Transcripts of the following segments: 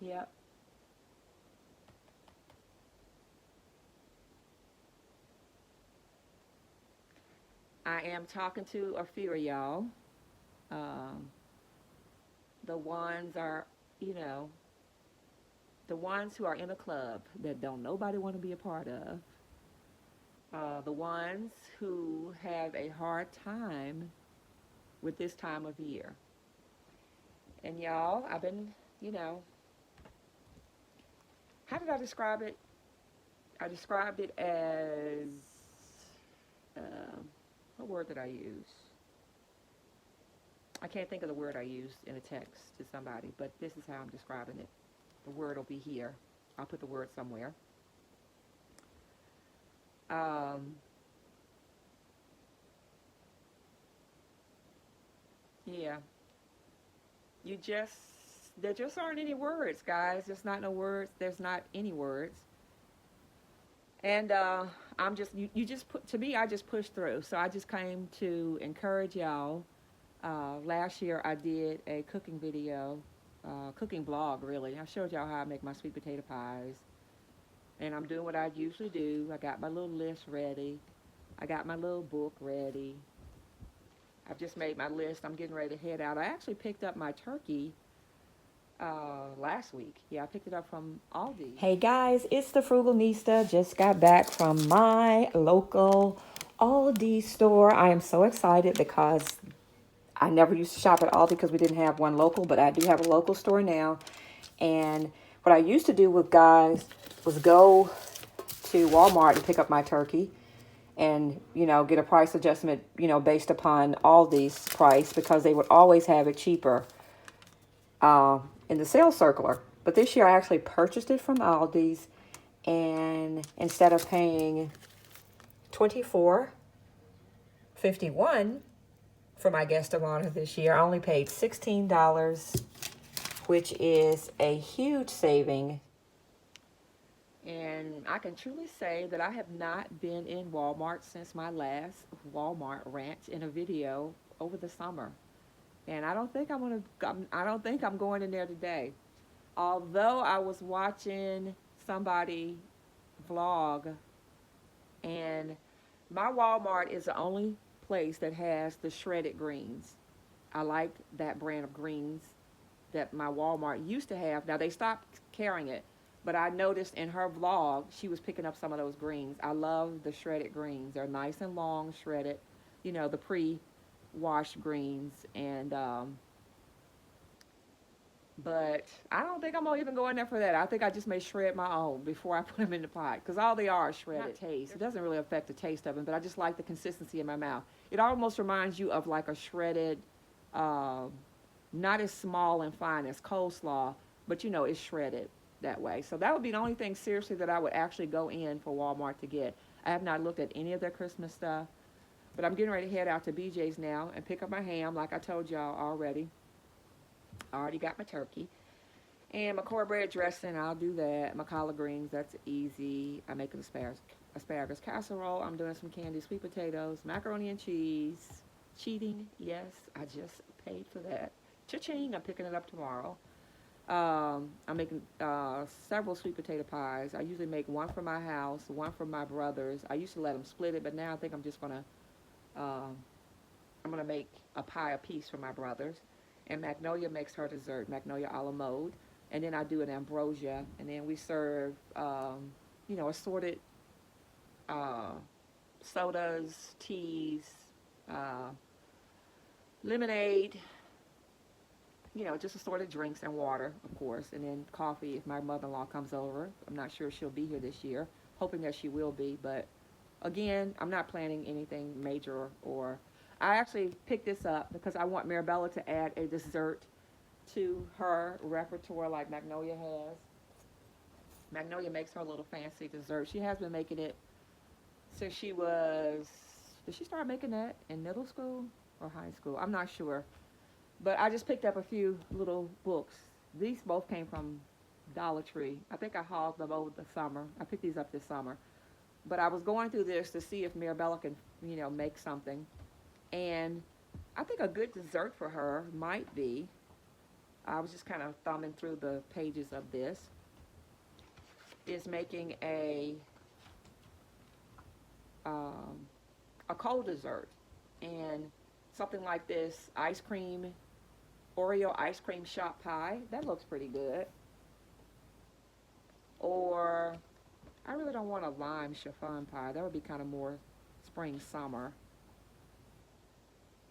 Yep. I am talking to a few of y'all. Um, the ones are, you know, the ones who are in a club that don't nobody want to be a part of. The ones who have a hard time with this time of year. And y'all, I've been, you know, how did I describe it? I described it as, um, what word did I use? I can't think of the word I used in a text to somebody, but this is how I'm describing it. The word will be here. I'll put the word somewhere. Um, yeah, you just, there just aren't any words, guys. There's not no words. There's not any words. And I'm just, you just put, to me, I just pushed through. So I just came to encourage y'all. Last year I did a cooking video, cooking vlog really. I showed y'all how I make my sweet potato pies. And I'm doing what I usually do. I got my little list ready. I got my little book ready. I've just made my list. I'm getting ready to head out. I actually picked up my turkey last week. Yeah, I picked it up from Aldi's. Hey guys, it's the Frugalnista. Just got back from my local Aldi store. I am so excited because I never used to shop at Aldi because we didn't have one local, but I do have a local store now. And what I used to do with guys was go to Walmart and pick up my turkey and, get a price adjustment, based upon Aldi's price because they would always have it cheaper in the sales circular. But this year I actually purchased it from Aldi's, and instead of paying 24.51 for my guest of honor this year, I only paid $16, which is a huge saving. And I can truly say that I have not been in Walmart since my last Walmart rant in a video over the summer. And I don't think I'm going in there today. Although I was watching somebody vlog, and my Walmart is the only place that has the shredded greens. I like that brand of greens that my Walmart used to have. Now they stopped carrying it, but I noticed in her vlog she was picking up some of those greens. I love the shredded greens. They're nice and long shredded, the pre-washed greens. And but I don't think I'm gonna even go in there for that. I think I just may shred my own before I put them in the pot because all they are is shredded. Not taste. It doesn't really affect the taste of them, but I just like the consistency in my mouth. It almost reminds you of like a shredded, uh, not as small and fine as coleslaw, but it's shredded that way. So that would be the only thing seriously that I would actually go in for Walmart to get. I have not looked at any of their Christmas stuff, but I'm getting ready to head out to BJ's now and pick up my ham like I told y'all already. I already got my turkey. And my cornbread dressing, I'll do that. My collard greens, that's easy. I make an asparagus casserole. I'm doing some candied sweet potatoes, macaroni and cheese. Cheating, yes, I just paid for that. Cha-ching, I'm picking it up tomorrow. I'm making several sweet potato pies. I usually make one for my house, one for my brothers. I used to let them split it, but now I think um, I'm gonna make a pie apiece for my brothers. And Magnolia makes her dessert, Magnolia a la mode. And then I do an ambrosia, and then we serve, assorted uh, sodas, teas, uh, lemonade, just assorted drinks and water, of course, and then coffee if my mother-in-law comes over. I'm not sure she'll be here this year, hoping that she will be, but again, I'm not planning anything major. Or I actually picked this up because I want Mirabella to add a dessert to her repertoire like Magnolia has. Magnolia makes her a little fancy dessert. She has been making it since she was, did she start making that in middle school or high school? I'm not sure. But I just picked up a few little books. These both came from Dollar Tree. I think I hauled them over the summer. I picked these up this summer. But I was going through this to see if Mirabella can, make something. And I think a good dessert for her might be I was just kind of thumbing through the pages of this, is making a cold dessert. And something like this ice cream, Oreo ice cream shop pie, that looks pretty good. Or I really don't want a lime chiffon pie. That would be kind of more spring, summer.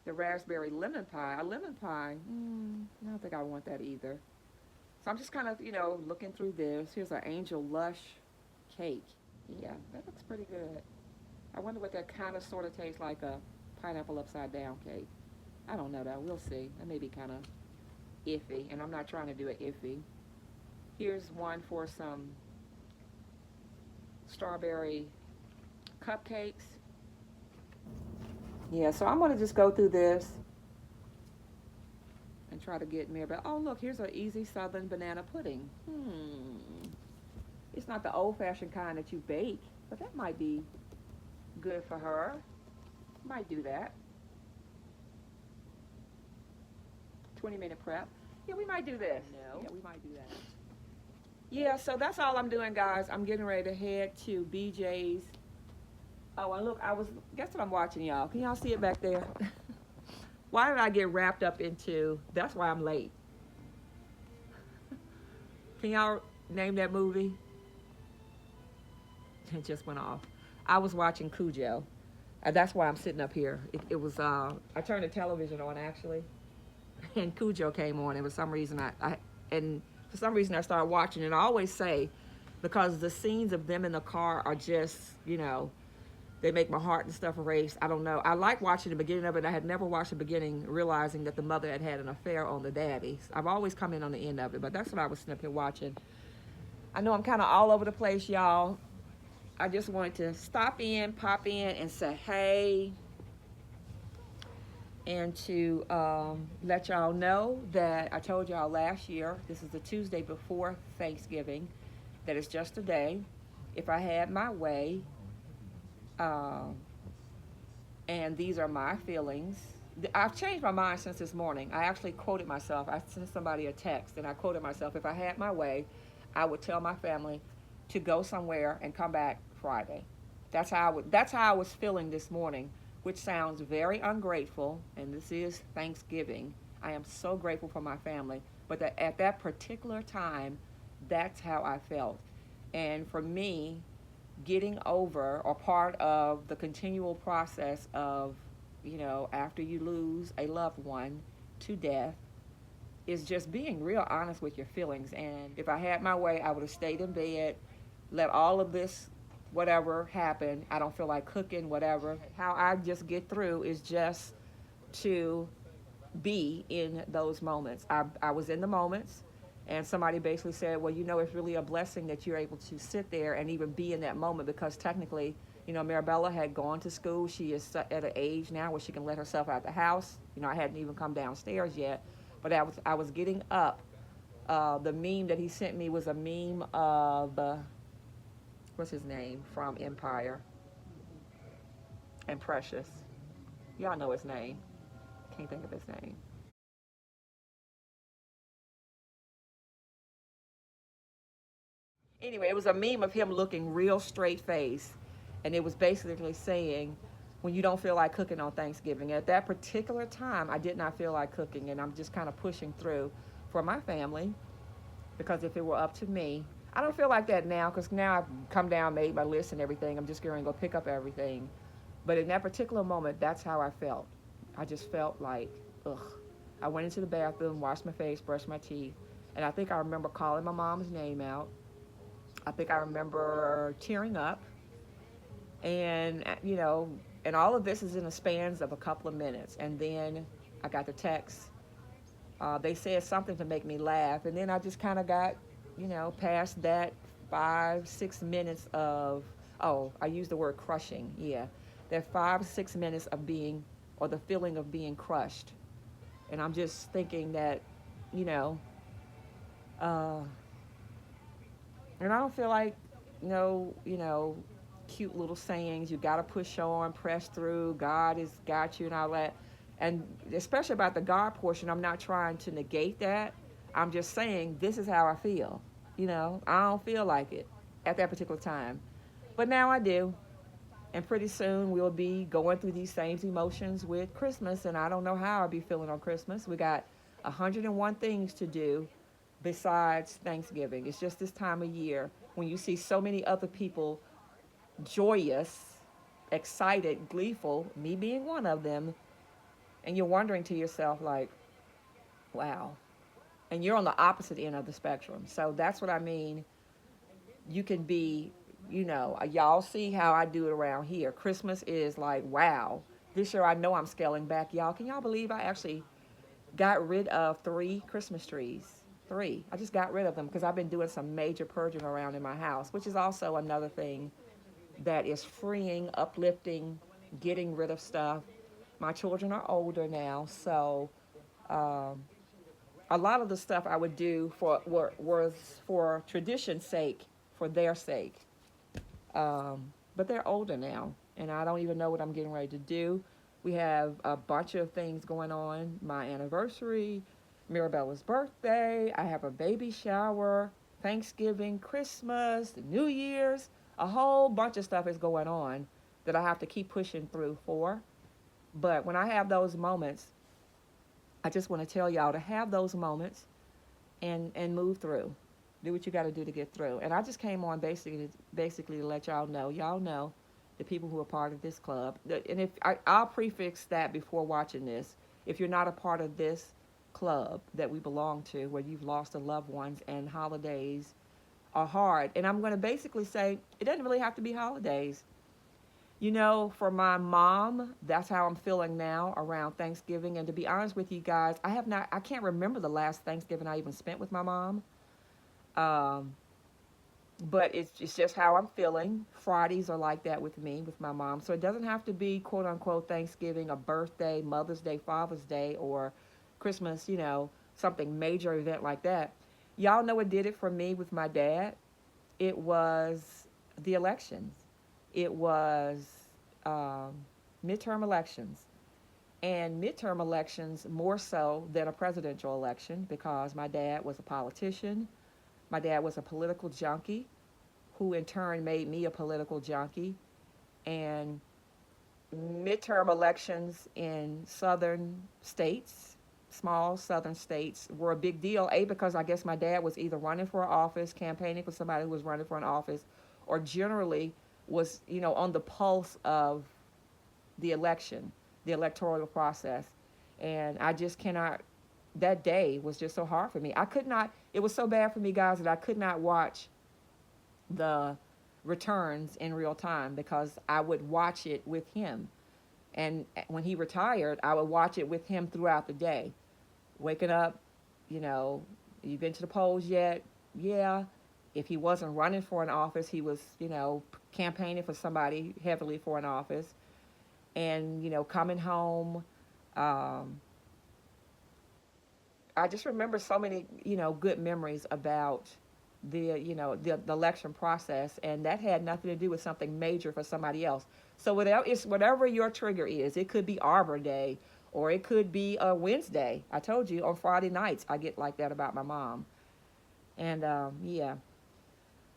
The raspberry lemon pie, a lemon pie, I don't think I want that either. So I'm just kind of, looking through this. Here's an angel lush cake. Yeah, that looks pretty good. I wonder what that kind of sort of tastes like, a pineapple upside down cake. I don't know though. We'll see. That may be kind of iffy, and I'm not trying to do it iffy. Here's one for some strawberry cupcakes. Yeah, so I'm going to just go through this and try to get Mirabelle. Oh, look, here's an easy southern banana pudding. It's not the old-fashioned kind that you bake, but that might be good for her. Might do that. 20-minute prep. Yeah, we might do this. No. Yeah, we might do that. Yeah, so that's all I'm doing, guys. I'm getting ready to head to BJ's. Oh, and look, guess what I'm watching, y'all? Can y'all see it back there? Why did I get wrapped up into, that's why I'm late. Can y'all name that movie? It just went off. I was watching Cujo. That's why I'm sitting up here. It was, I turned the television on, actually. And Cujo came on, and for some reason I started watching it. I always say, because the scenes of them in the car are just, they make my heart and stuff race. I don't know. I like watching the beginning of it. I had never watched the beginning, realizing that the mother had an affair on the daddy. I've always come in on the end of it, but that's what I was sitting up here watching. I know I'm kind of all over the place, y'all. I just wanted to stop in, pop in, and say hey, and to let y'all know that I told y'all last year, this is the Tuesday before Thanksgiving, that it's just a day. If I had my way, and these are my feelings. I've changed my mind since this morning. I actually quoted myself. I sent somebody a text, and I quoted myself. If I had my way, I would tell my family to go somewhere and come back Friday. That's how I was feeling this morning, which sounds very ungrateful, and this is Thanksgiving. I am so grateful for my family, but at that particular time, that's how I felt. And for me, getting over, or part of the continual process of, after you lose a loved one to death, is just being real honest with your feelings. And if I had my way, I would have stayed in bed, let all of this whatever happen. I don't feel like cooking, whatever. How I just get through is just to be in those moments. I was in the moments. And somebody basically said, well, it's really a blessing that you're able to sit there and even be in that moment, because technically, Marabella had gone to school. She is at an age now where she can let herself out the house. I hadn't even come downstairs yet, but I was getting up. The meme that he sent me was a meme of, what's his name from Empire and Precious. Y'all know his name. Can't think of his name. Anyway, it was a meme of him looking real straight faced, and it was basically saying, when you don't feel like cooking on Thanksgiving. At that particular time, I did not feel like cooking, and I'm just kind of pushing through for my family, because if it were up to me, I don't feel like that now, because now I've come down, made my list and everything. I'm just going to go pick up everything. But in that particular moment, that's how I felt. I just felt like, ugh. I went into the bathroom, washed my face, brushed my teeth, and I think I remember calling my mom's name out. I think I remember tearing up, and and all of this is in the spans of a couple of minutes. And then I got the text. They said something to make me laugh, and then I just kind of got, past that 5-6 minutes of, I used the word crushing, yeah. That 5-6 minutes of being, or the feeling of being crushed. And I'm just thinking that, and I don't feel like, cute little sayings, you got to push on, press through, God has got you and all that. And especially about the God portion, I'm not trying to negate that. I'm just saying this is how I feel. I don't feel like it at that particular time. But now I do. And pretty soon we'll be going through these same emotions with Christmas. And I don't know how I'll be feeling on Christmas. We got 101 things to do besides Thanksgiving. It's just this time of year when you see so many other people joyous, excited, gleeful, me being one of them, and you're wondering to yourself, like, wow. And you're on the opposite end of the spectrum. So that's what I mean. You can be, y'all see how I do it around here. Christmas is like, wow. This year I know I'm scaling back. Y'all, can y'all believe I actually got rid of 3 Christmas trees? 3. I just got rid of them because I've been doing some major purging around in my house, which is also another thing that is freeing, uplifting, getting rid of stuff. My children are older now, so um, a lot of the stuff I would do was for tradition's sake, for their sake. But they're older now, and I don't even know what I'm getting ready to do. We have a bunch of things going on. My anniversary, Mirabella's birthday, I have a baby shower, Thanksgiving, Christmas, New Year's. A whole bunch of stuff is going on that I have to keep pushing through for. But when I have those moments, I just want to tell y'all to have those moments and move through. Do what you got to do to get through. And I just came on basically to let y'all know, the people who are part of this club. And if I'll prefix that before watching this. If you're not a part of this club that we belong to, where you've lost a loved ones and holidays are hard, and I'm going to basically say it doesn't really have to be holidays. For my mom, that's how I'm feeling now around Thanksgiving. And to be honest with you guys, I can't remember the last Thanksgiving I even spent with my mom. Um, but it's just how I'm feeling. Fridays are like that with me, with my mom. So it doesn't have to be quote unquote Thanksgiving, a birthday, Mother's Day, Father's Day, or Christmas, something major event like that. Y'all know what did it for me with my dad? It was the elections. It was um, midterm elections. And midterm elections more so than a presidential election because my dad was a politician. My dad was a political junkie who in turn made me a political junkie. And midterm elections in southern states, small southern states, were a big deal. Because I guess my dad was either running for office, campaigning for somebody who was running for an office, or generally was, on the pulse of the election, the electoral process. And I just cannot, that day was just so hard for me. I could not, it was so bad for me, guys, that I could not watch the returns in real time because I would watch it with him. And when he retired, I would watch it with him throughout the day. Waking up, you been to the polls yet? Yeah. If he wasn't running for an office, he was, campaigning for somebody heavily for an office. And, coming home, I just remember so many, good memories about the election process, and that had nothing to do with something major for somebody else. So whatever your trigger is. It could be Arbor Day, or it could be a Wednesday. I told you on Friday nights I get like that about my mom, and yeah.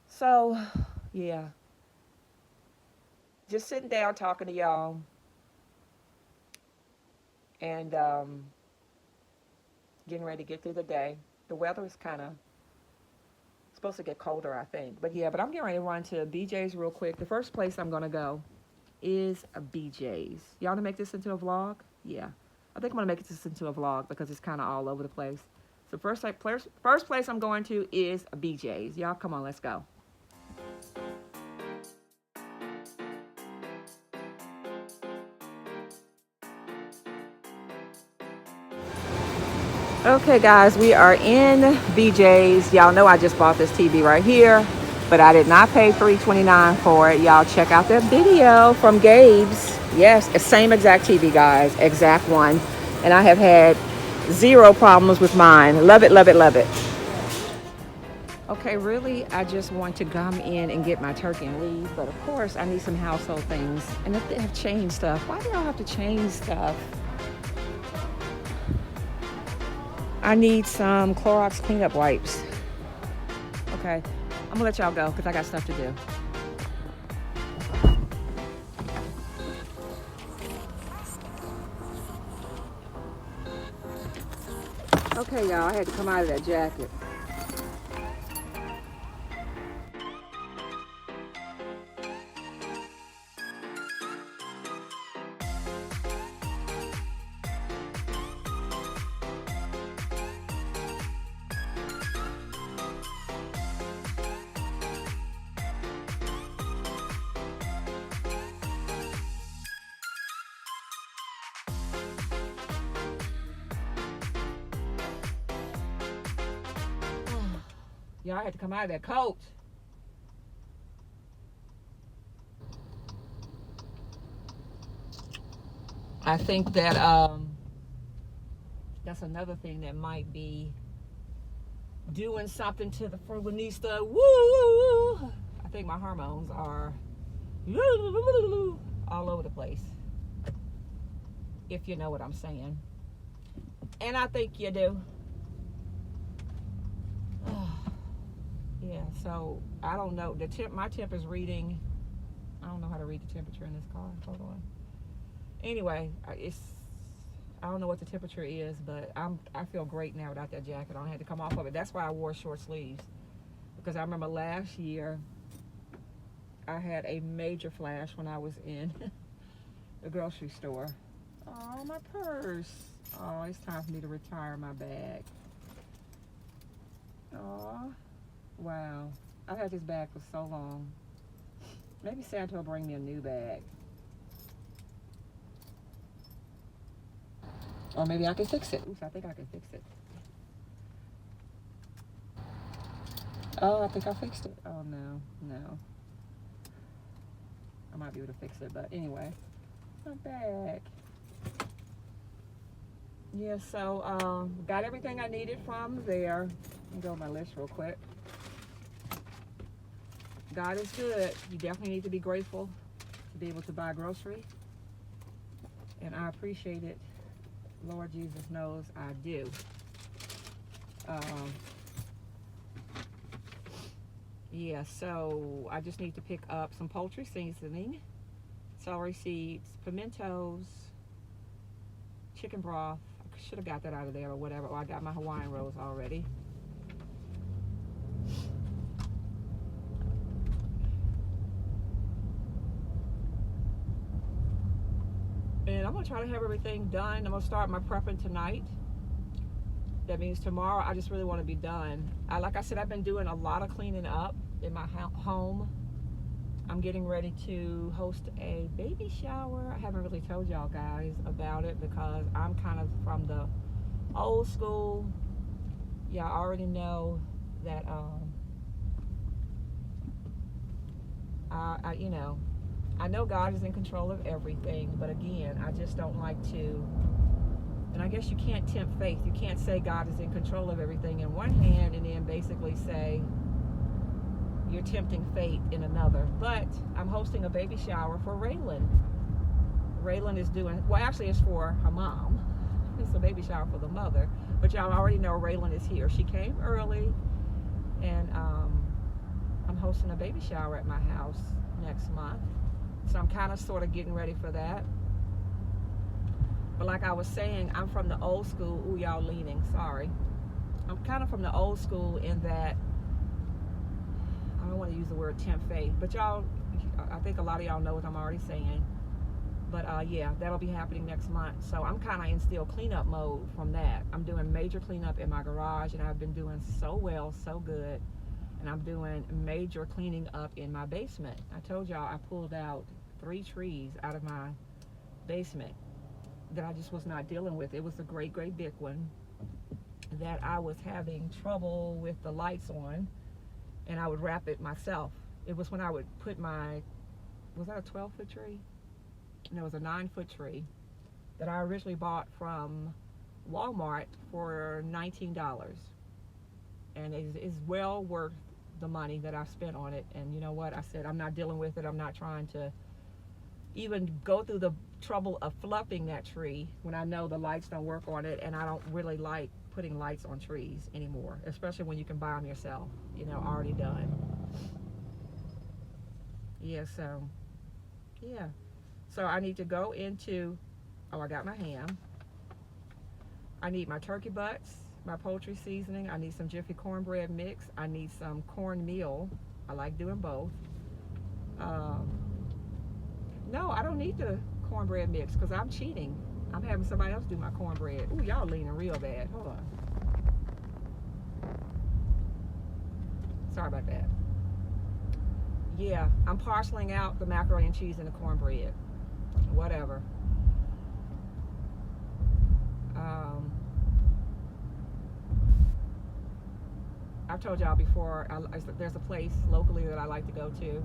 So yeah, just sitting down talking to y'all, and getting ready to get through the day. The weather is kind of supposed to get colder, I think. But yeah, but I'm getting ready to run to BJ's real quick. The first place I'm going to go is a BJ's. Y'all want to make this into a vlog? Yeah. I think I'm going to make this into a vlog because it's kind of all over the place. So first place I'm going to is a BJ's. Y'all, come on, let's go. Okay, guys, we are in BJ's. Y'all know I just bought this TV right here, but I did not pay $3.29 for it. Y'all check out that video from Gabe's. Yes, same exact TV, guys, exact one. And I have had zero problems with mine. Love it, love it, love it. Okay, really, I just want to come in and get my turkey and leave, but of course I need some household things. And if they have changed stuff, why do y'all have to change stuff? I need some Clorox cleanup wipes. Okay, I'm gonna let y'all go because I got stuff to do. Okay, y'all, I had to come out of that jacket. Y'all, I had to come out of that coat. I think that that's another thing that might be doing something to the Frugalnista. Woo! I think my hormones are all over the place, if you know what I'm saying. And I think you do. Yeah, so I don't know. My temp is reading. I don't know how to read the temperature in this car. Hold on. Anyway, I don't know what the temperature is, but I feel great now without that jacket on. I had to come off of it. That's why I wore short sleeves, because I remember last year I had a major flash when I was in the grocery store. Oh, my purse. Oh, it's time for me to retire my bag. Oh, wow. I've had this bag for so long. Maybe Santa will bring me a new bag. Or maybe I can fix it. Oops, I think I can fix it. Oh, I think I fixed it. Oh, no. I might be able to fix it, but anyway. My bag. Yeah, so got everything I needed from there. Let me go on my list real quick. God is good. You definitely need to be grateful to be able to buy groceries. And I appreciate it. Lord Jesus knows I do. Yeah, so I just need to pick up some poultry seasoning, celery seeds, pimentos, chicken broth. I should have got that out of there or whatever. Or I got my Hawaiian rolls already. And I'm going to try to have everything done. I'm going to start my prepping tonight. That means tomorrow I just really want to be done. Like I said, I've been doing a lot of cleaning up in my home. I'm getting ready to host a baby shower. I haven't really told y'all guys about it because I'm kind of from the old school. Y'all already know that I know God is in control of everything, but again, I just don't like to, and I guess you can't tempt faith. You can't say God is in control of everything in one hand and then basically say you're tempting fate in another. But I'm hosting a baby shower for Raylan. Raylan is doing, well, actually it's for her mom. It's a baby shower for the mother, but y'all already know Raylan is here. She came early, and I'm hosting a baby shower at my house next month. So I'm kind of sort of getting ready for that. But like I was saying, I'm from the old school. Ooh, y'all leaning, sorry. I'm kind of from the old school in that, I don't want to use the word tempt fate, but y'all, I think a lot of y'all know what I'm already saying. But yeah, that'll be happening next month. So I'm kind of in still cleanup mode from that. I'm doing major cleanup in my garage, and I've been doing so well, so good. And I'm doing major cleaning up in my basement. I told y'all I pulled out 3 trees out of my basement that I just was not dealing with. It was a great big one that I was having trouble with the lights on, and I would wrap it myself. It was when I would put was that a 12-foot tree? And there was a 9-foot tree that I originally bought from Walmart for $19. And it is well worth the money that I spent on it. And you know what? I said, I'm not dealing with it. I'm not trying to even go through the trouble of fluffing that tree when I know the lights don't work on it, and I don't really like putting lights on trees anymore, especially when you can buy them yourself, you know, already done. Yeah, so, yeah. So I need to go into, oh, I got my ham. I need my turkey butts, my poultry seasoning. I need some Jiffy cornbread mix. I need some cornmeal. I like doing both. No, I don't need the cornbread mix because I'm cheating. I'm having somebody else do my cornbread. Ooh, y'all leaning real bad. Hold on. Sorry about that. Yeah, I'm parceling out the macaroni and cheese and the cornbread. Whatever. I've told y'all before, there's a place locally that I like to go to,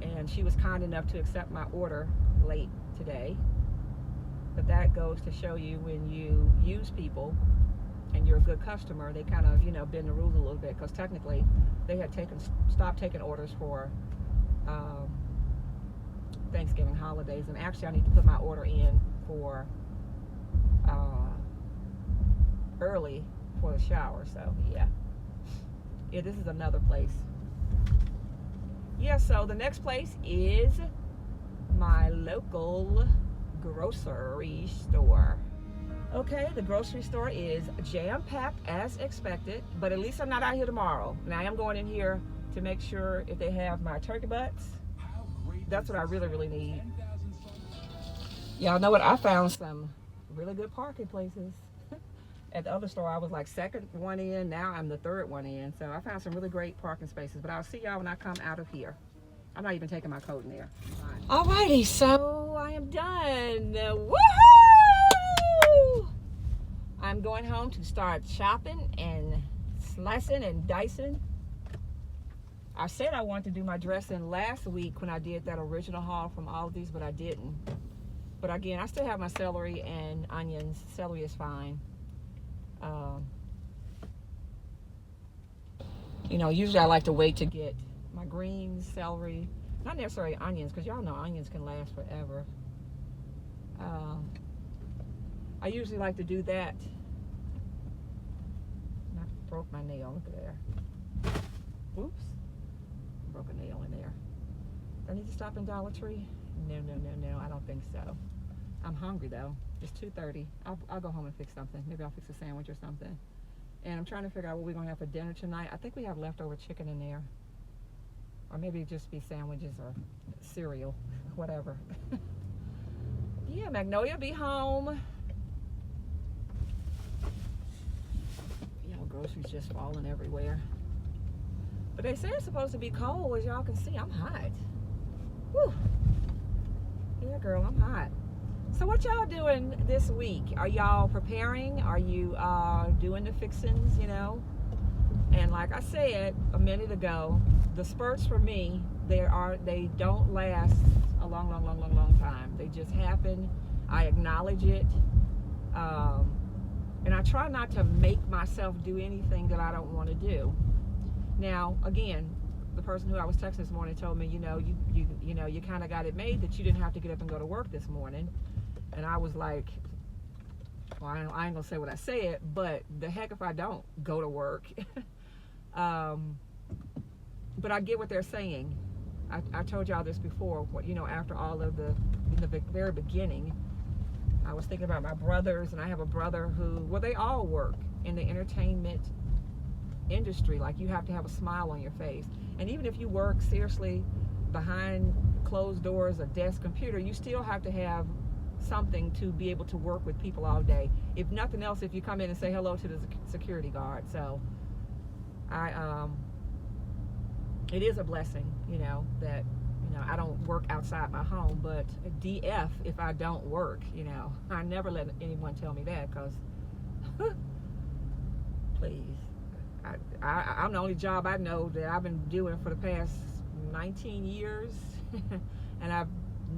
and she was kind enough to accept my order late today. But that goes to show you, when you use people and you're a good customer, they kind of, you know, bend the rules a little bit, because technically they had stopped taking orders for Thanksgiving holidays, and actually I need to put my order in for early for the shower. So yeah, this is another place. Yeah, so the next place is my local grocery store. Okay, the grocery store is jam-packed as expected, but at least I'm not out here tomorrow. Now I am going in here to make sure if they have my turkey butts. That's what I really, really need. Y'all know what? I found some really good parking places. At the other store, I was like second one in. Now I'm the third one in. So I found some really great parking spaces. But I'll see y'all when I come out of here. I'm not even taking my coat in there. Alrighty, so I am done. Woohoo! I'm going home to start chopping and slicing and dicing. I said I wanted to do my dressing last week when I did that original haul from Aldi's, but I didn't. But again, I still have my celery and onions. Celery is fine. You know, usually I like to wait to get my greens, celery, not necessarily onions, because y'all know onions can last forever. I usually like to do that. I broke my nail. Look at there. Whoops. Broke a nail in there. Do I need to stop in Dollar Tree? No, I don't think so. I'm hungry though. It's 2:30. I'll go home and fix something. Maybe I'll fix a sandwich or something. And I'm trying to figure out what we're gonna have for dinner tonight. I think we have leftover chicken in there. Or maybe just be sandwiches or cereal, whatever. Yeah, Magnolia be home. You know, groceries just falling everywhere. But they say it's supposed to be cold, as y'all can see. I'm hot. Whew. Yeah, girl, I'm hot. So what y'all doing this week? Are y'all preparing? Are you doing the fixings, you know? And like I said a minute ago, the spurts for me, they don't last a long time. They just happen. I acknowledge it. And I try not to make myself do anything that I don't want to do. Now, again, the person who I was texting this morning told me, you know, you kind of got it made that you didn't have to get up and go to work this morning. And I was like, well, I ain't gonna say what I said, but the heck if I don't go to work. But I get what they're saying. I told y'all this before. You know, after all of in the very beginning, I was thinking about my brothers, and I have a brother who, well, they all work in the entertainment industry. Like, you have to have a smile on your face. And even if you work seriously behind closed doors, a desk, computer, you still have to have something to be able to work with people all day. If nothing else, if you come in and say hello to the security guard. So it is a blessing, you know, that, you know, I don't work outside my home, but DF if I don't work, you know. I never let anyone tell me that, because please, I'm the only job I know that I've been doing for the past 19 years and I've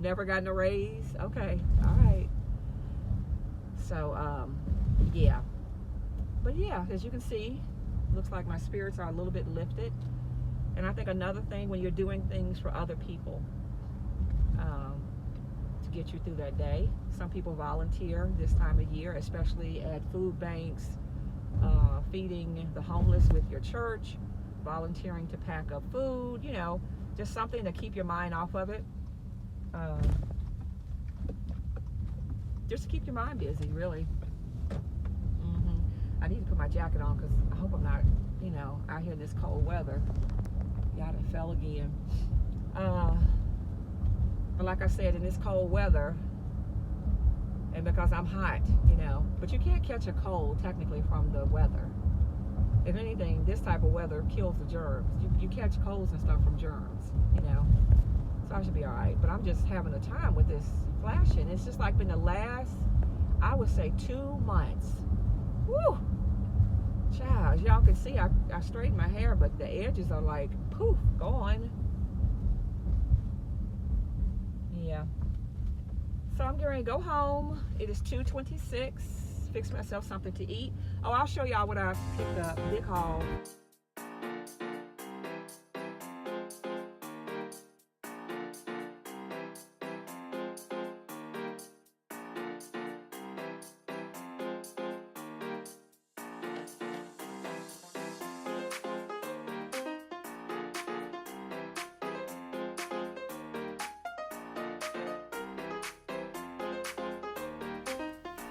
never gotten a raise. Okay, all right. So yeah, but yeah, as you can see, looks like my spirits are a little bit lifted. And I think another thing, when you're doing things for other people to get you through that day, some people volunteer this time of year, especially at food banks, feeding the homeless with your church, volunteering to pack up food, you know, just something to keep your mind off of it. Just to keep your mind busy, really. I need to put my jacket on because I hope I'm not, you know, out here in this cold weather. Y'all done fell again. But like I said, in this cold weather, and because I'm hot, you know, but you can't catch a cold technically from the weather. If anything, this type of weather kills the germs. You catch colds and stuff from germs, you know. So I should be all right. But I'm just having a time with this flashing. It's just like been the last, I would say, 2 months. Woo! Child, as y'all can see, I straightened my hair, but the edges are like, poof, gone. Yeah. So I'm getting ready to go home. It is 2:26. Fix myself something to eat. Oh, I'll show y'all what I picked up. Big haul.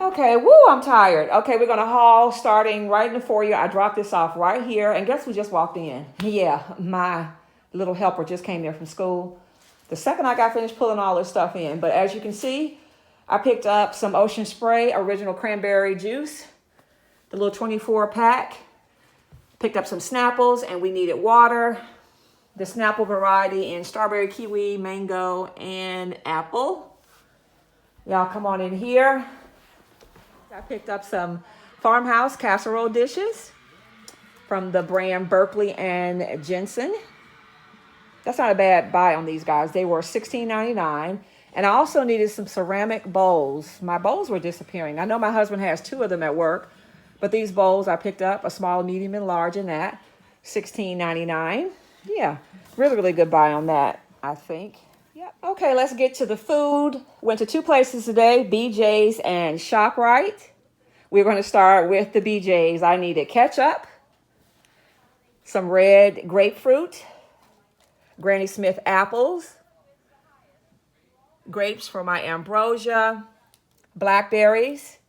Okay, woo, I'm tired. Okay, we're gonna haul starting right in the foyer. I dropped this off right here, and guess who just walked in? Yeah, my little helper just came there from school. The second I got finished pulling all this stuff in. But as you can see, I picked up some Ocean Spray original cranberry juice, the little 24 pack. Picked up some Snapples, and we needed water. The Snapple variety in strawberry, kiwi, mango, and apple. Y'all come on in here. I picked up some farmhouse casserole dishes from the brand Berkeley and Jensen. That's not a bad buy on these guys. They were $16.99. And I also needed some ceramic bowls. My bowls were disappearing. I know my husband has 2 of them at work, but these bowls I picked up, a small, medium, and large in that, $16.99. Yeah, really, really good buy on that, I think. Yep. Okay, let's get to the food. Went to 2 places today, BJ's and ShopRite. We're going to start with the BJ's. I needed ketchup, some red grapefruit, Granny Smith apples, grapes for my ambrosia, blackberries.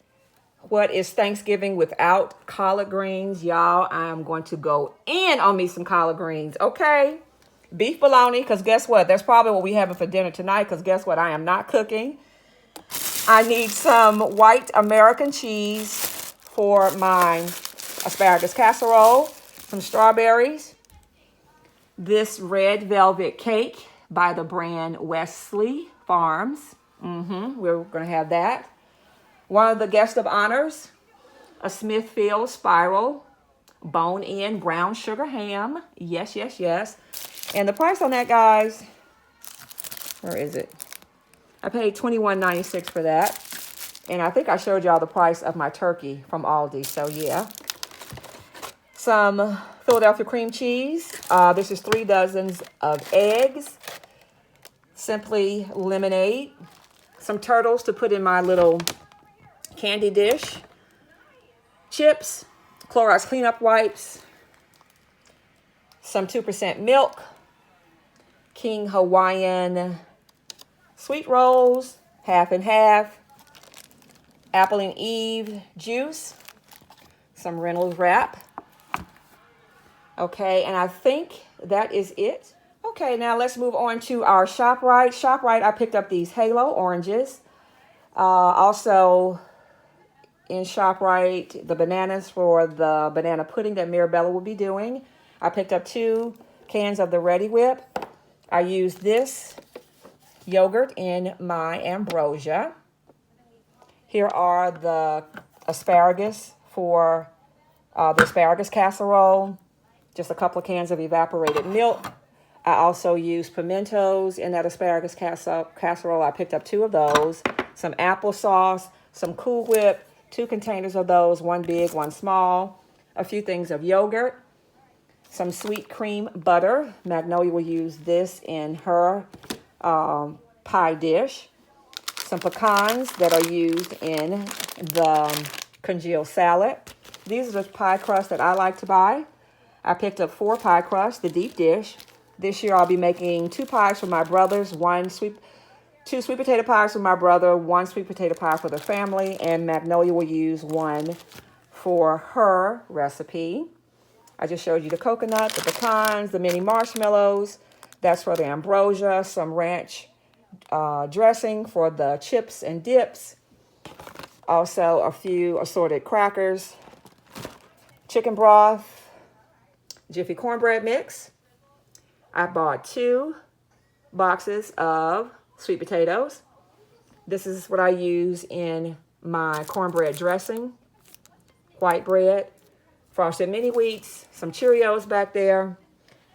What is Thanksgiving without collard greens? Y'all, I am going to go in on me some collard greens, okay? Beef bologna, because guess what? That's probably what we having for dinner tonight, because guess what? I am not cooking. I need some white American cheese for my asparagus casserole, some strawberries, this red velvet cake by the brand Wesley Farms. We're going to have that. One of the guest of honors, a Smithfield Spiral bone-in brown sugar ham. Yes, yes, yes. And the price on that, guys, where is it? I paid $21.96 for that. And I think I showed y'all the price of my turkey from Aldi. So, yeah. Some Philadelphia cream cheese. This is 3 dozens of eggs. Simply lemonade. Some turtles to put in my little candy dish. Chips. Clorox cleanup wipes. Some 2% milk. King Hawaiian sweet rolls, half and half. Apple and Eve juice. Some Reynolds wrap. Okay, and I think that is it. Okay, now let's move on to our ShopRite. ShopRite, I picked up these Halo oranges. Also in ShopRite, the bananas for the banana pudding that Mirabella will be doing. I picked up 2 cans of the Ready Whip. I used this yogurt in my ambrosia. Here are the asparagus for the asparagus casserole. Just a couple of cans of evaporated milk. I also used pimentos in that asparagus casserole. I picked up 2 of those. Some applesauce, some Cool Whip, 2 containers of those, 1 big, 1 small. A few things of yogurt. Some sweet cream butter. Magnolia will use this in her pie dish. Some pecans that are used in the congealed salad. These are the pie crusts that I like to buy. I picked up 4 pie crusts, the deep dish. This year I'll be making 2 pies for my brothers, 2 sweet potato pies for my brother, 1 sweet potato pie for the family, and Magnolia will use 1 for her recipe. I just showed you the coconut, the pecans, the mini marshmallows. That's for the ambrosia, some ranch dressing for the chips and dips. Also a few assorted crackers, chicken broth, Jiffy cornbread mix. I bought 2 boxes of sweet potatoes. This is what I use in my cornbread dressing. White bread, frosted mini wheats, some Cheerios back there,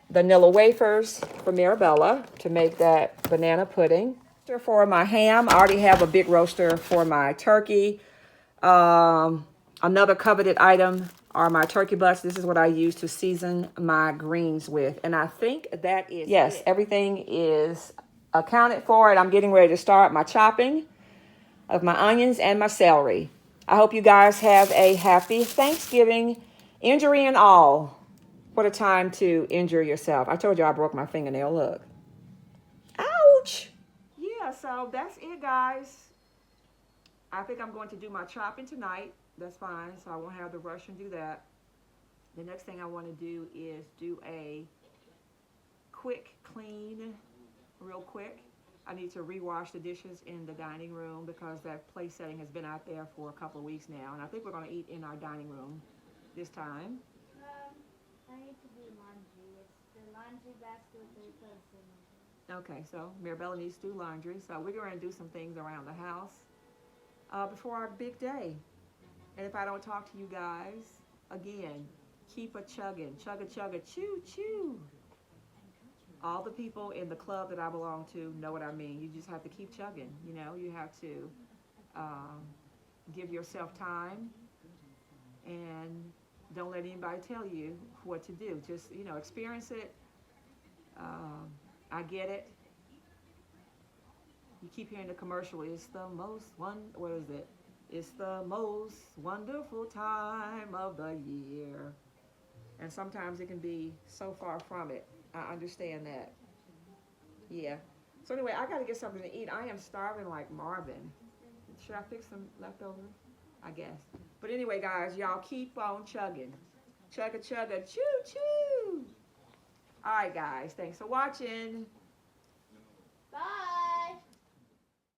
vanilla wafers for Mirabella to make that banana pudding. For my ham, I already have a big roaster for my turkey. Another coveted item are my turkey butts. This is what I use to season my greens with. And I think that is it. Everything is accounted for, and I'm getting ready to start my chopping of my onions and my celery. I hope you guys have a happy Thanksgiving, injury and all. What a time to injure yourself. I told you I broke my fingernail, look. Ouch! Yeah, so that's it, guys. I think I'm going to do my chopping tonight. That's fine, so I won't have to rush and do that. The next thing I want to do is do a quick clean, real quick. I need to rewash the dishes in the dining room because that place setting has been out there for a couple of weeks now. And I think we're going to eat in our dining room this time. I need to do laundry. It's the laundry basket with the clothes in it. Okay, so Mirabella needs to do laundry. So we're going to do some things around the house before our big day. And if I don't talk to you guys, again, keep a chugging. Chugga, chew, chew. All the people in the club that I belong to know what I mean. You just have to keep chugging. You know, you have to give yourself time and don't let anybody tell you what to do. Just, you know, experience it. I get it. You keep hearing the commercial. It's the most what is it? It's the most wonderful time of the year. And sometimes it can be so far from it. I understand that. Yeah. So anyway, I got to get something to eat. I am starving like Marvin. Should I fix some leftovers? I guess. But anyway, guys, y'all keep on chugging. Chugga, chugga, choo, choo. All right, guys. Thanks for watching.